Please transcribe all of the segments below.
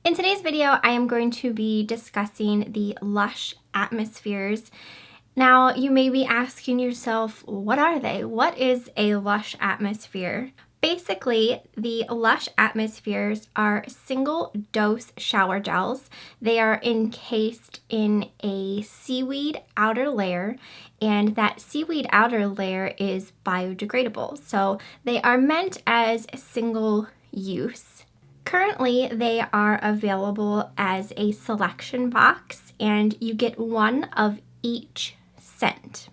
In today's video, I am going to be discussing the Lush Atmospheres. Now, you may be asking yourself, what are they? What is a Lush Atmosphere? Basically, the Lush Atmospheres are single-dose shower gels. They are encased in a seaweed outer layer, and that seaweed outer layer is biodegradable. So they are meant as single use. Currently, they are available as a selection box, and you get one of each scent.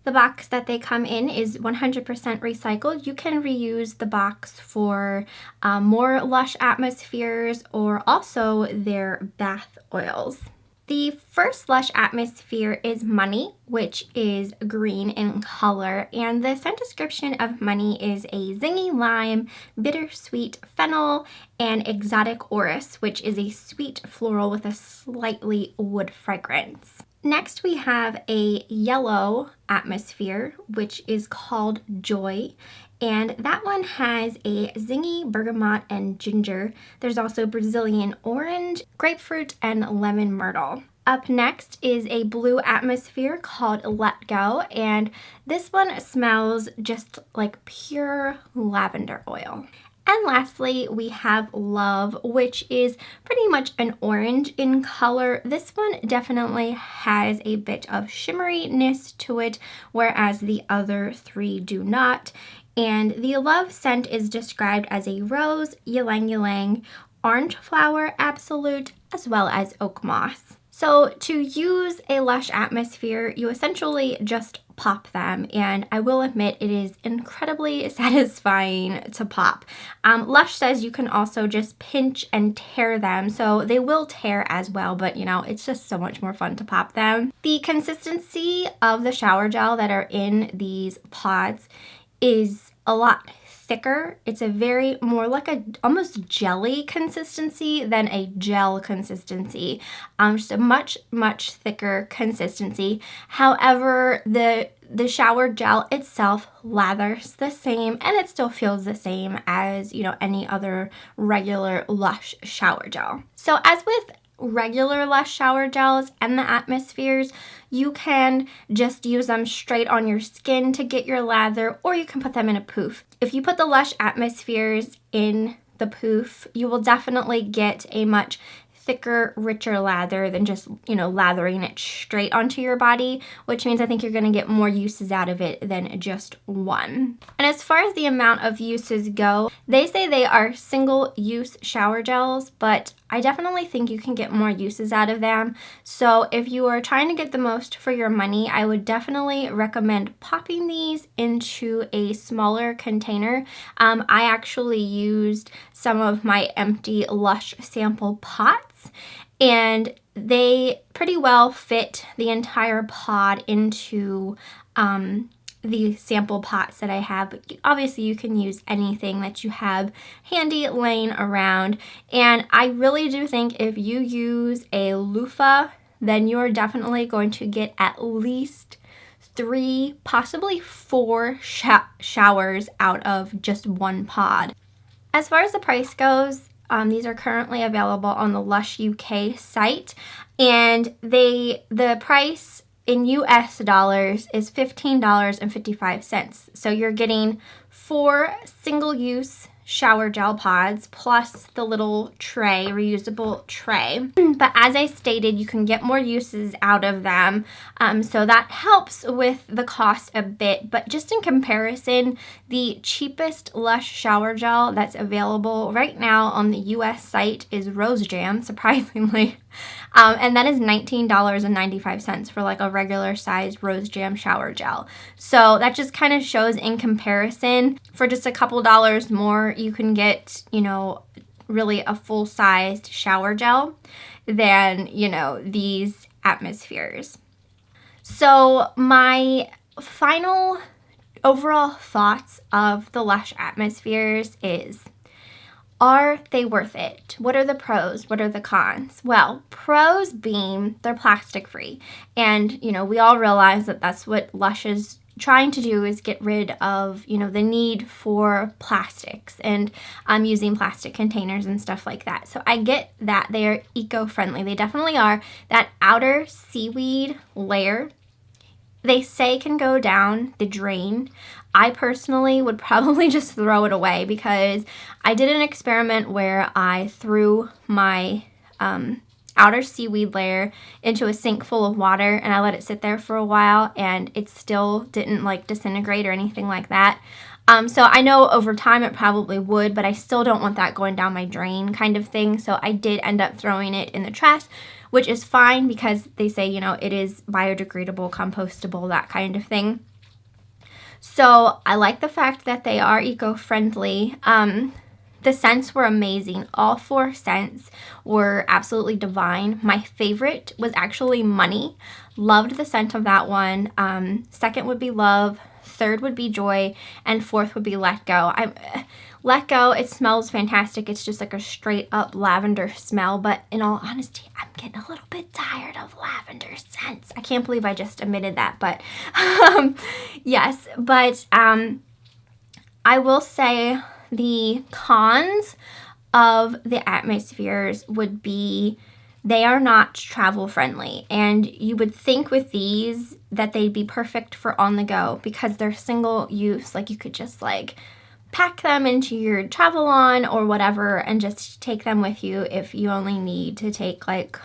The box that they come in is 100% recycled. You can reuse the box for more Lush Atmospheres or also their bath oils. The first Lush Atmosphere is Money, which is green in color, and the scent description of Money is a zingy lime, bittersweet fennel, and exotic orris, which is a sweet floral with a slightly wood fragrance. Next, we have a yellow atmosphere, which is called Joy, and that one has a zingy bergamot and ginger. There's also Brazilian orange, grapefruit, and lemon myrtle. Up next is a blue atmosphere called Let Go, and this one smells just like pure lavender oil. And lastly, we have Love, which is pretty much an orange in color. This one definitely has a bit of shimmeriness to it, whereas the other three do not. And the Love scent is described as a rose, ylang ylang, orange flower absolute, as well as oak moss. So to use a Lush Atmosphere, you essentially just pop them, and I will admit it is incredibly satisfying to pop. Lush says you can also just pinch and tear them, so they will tear as well, but you know, it's just so much more fun to pop them. The consistency of the shower gel that are in these pods is a lot thicker. It's a very more like a almost jelly consistency than a gel consistency. Just a much thicker consistency. However, the shower gel itself lathers the same, and it still feels the same as, you know, any other regular Lush shower gel. So as with regular Lush shower gels and the Atmospheres, you can just use them straight on your skin to get your lather, or you can put them in a poof. If you put the Lush Atmospheres in the poof, you will definitely get a much thicker, richer lather than just, you know, lathering it straight onto your body, which means I think you're going to get more uses out of it than just one. And as far as the amount of uses go, they say they are single-use shower gels, but I definitely think you can get more uses out of them. So if you are trying to get the most for your money, I would definitely recommend popping these into a smaller container. I actually used some of my empty Lush sample pots, and they pretty well fit the entire pod into the sample pots that I have. But obviously you can use anything that you have handy laying around, and I really do think if you use a loofah, then you're definitely going to get at least 3, possibly 4 showers out of just one pod. As far as the price goes, these are currently available on the Lush UK site, and the price in US dollars is $15.55. So you're getting 4 single-use shower gel pods plus the little tray, reusable tray. But as I stated, you can get more uses out of them, so that helps with the cost a bit. But just in comparison, the cheapest Lush shower gel that's available right now on the US site is Rose Jam, surprisingly. And that is $19.95 for like a regular size Rose Jam shower gel. So that just kind of shows in comparison, for just a couple dollars more, you can get, you know, really a full-sized shower gel than, you know, these Atmospheres. So my final overall thoughts of the Lush Atmospheres is, are they worth it? What are the pros? What are the cons? Well, pros being they're plastic free. And, you know, we all realize that that's what Lush is trying to do is get rid of, you know, the need for plastics and using plastic containers and stuff like that. So I get that they're eco-friendly. They definitely are. That outer seaweed layer, they say can go down the drain. I personally would probably just throw it away, because I did an experiment where I threw my outer seaweed layer into a sink full of water, and I let it sit there for a while, and it still didn't like disintegrate or anything like that. So I know over time it probably would, but I still don't want that going down my drain kind of thing. So I did end up throwing it in the trash, which is fine, because they say, you know, it is biodegradable, compostable, that kind of thing. So I like the fact that they are eco-friendly. The scents were amazing. All 4 scents were absolutely divine. My favorite was actually Money. Loved the scent of that one. Second would be Love. Third would be Joy. And fourth would be Let Go. Let Go, it smells fantastic. It's just like a straight up lavender smell. But in all honesty, I'm getting a little bit tired of lavender scents. I can't believe I just admitted that. But yes. But I will say the cons of the Atmospheres would be they are not travel friendly, and you would think with these that they'd be perfect for on the go, because they're single use. Like, you could just like pack them into your travel on or whatever and just take them with you if you only need to take like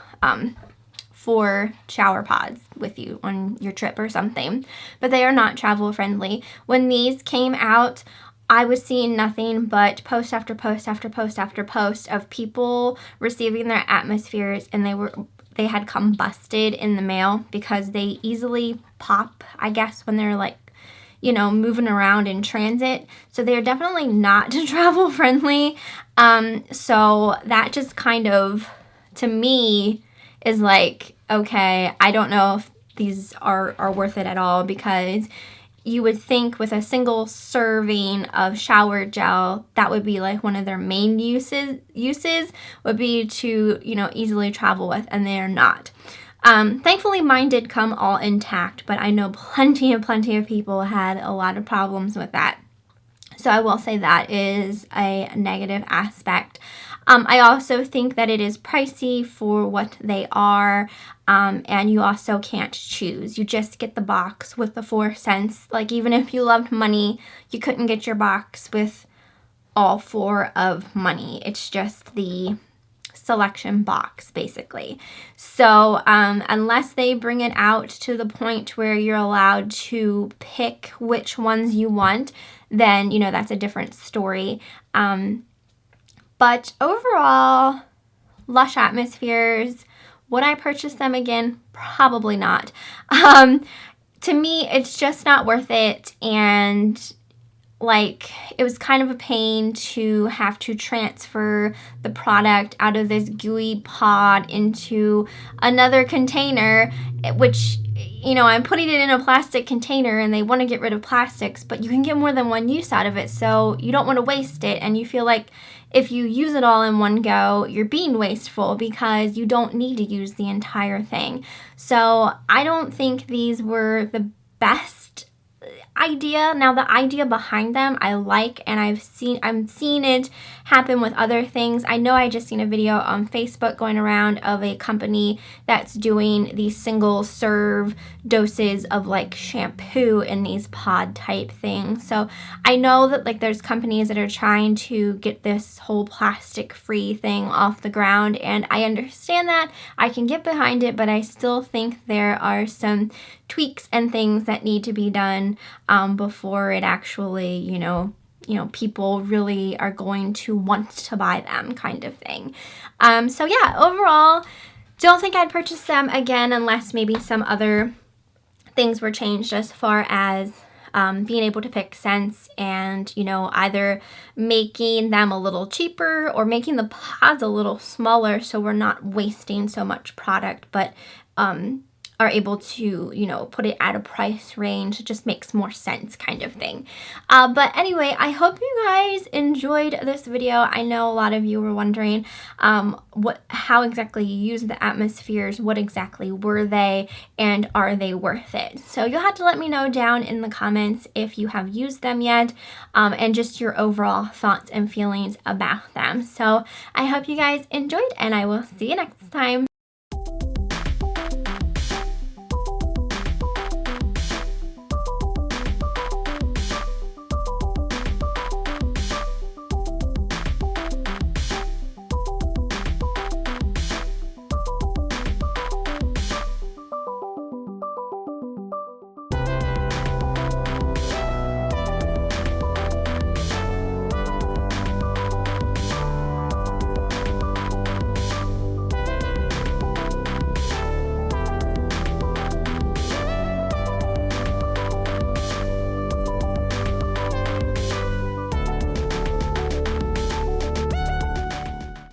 4 shower pods with you on your trip or something. But they are not travel friendly. When these came out, I was seeing nothing but post after post after post after post of people receiving their Atmospheres, and they had combusted in the mail because they easily pop, I guess, when they're like, you know, moving around in transit. So they're definitely not travel friendly. So that just kind of, to me, is like, okay, I don't know if these are worth it at all, because you would think with a single serving of shower gel, that would be like one of their main uses would be to, you know, easily travel with, and they are not. Thankfully, mine did come all intact, but I know plenty of people had a lot of problems with that. So I will say that is a negative aspect. I also think that it is pricey for what they are, and you also can't choose. You just get the box with the 4 scents. Like, even if you loved Money, you couldn't get your box with all 4 of Money. It's just the selection box, basically. So unless they bring it out to the point where you're allowed to pick which ones you want, then, you know, that's a different story. But overall, Lush Atmospheres, would I purchase them again? Probably not. To me, it's just not worth it, and like, it was kind of a pain to have to transfer the product out of this gooey pod into another container, which, you know, I'm putting it in a plastic container, and they want to get rid of plastics, but you can get more than one use out of it, so you don't want to waste it, and you feel like if you use it all in one go, you're being wasteful because you don't need to use the entire thing. So I don't think these were the best idea. Now, the idea behind them I like, and I'm seeing it happen with other things. I know I just seen a video on Facebook going around of a company that's doing these single serve doses of like shampoo in these pod type things. So I know that like there's companies that are trying to get this whole plastic free thing off the ground, and I understand that. I can get behind it, but I still think there are some tweaks and things that need to be done before it actually, you know, people really are going to want to buy them, kind of thing. So yeah, overall, don't think I'd purchase them again unless maybe some other things were changed as far as being able to pick scents, and, you know, either making them a little cheaper or making the pods a little smaller so we're not wasting so much product. But are able to, you know, put it at a price range. It just makes more sense kind of thing. But anyway, I hope you guys enjoyed this video. I know a lot of you were wondering how exactly you use the atmospheres, what exactly were they, and are they worth it? So you'll have to let me know down in the comments if you have used them yet, and just your overall thoughts and feelings about them. So I hope you guys enjoyed, and I will see you next time.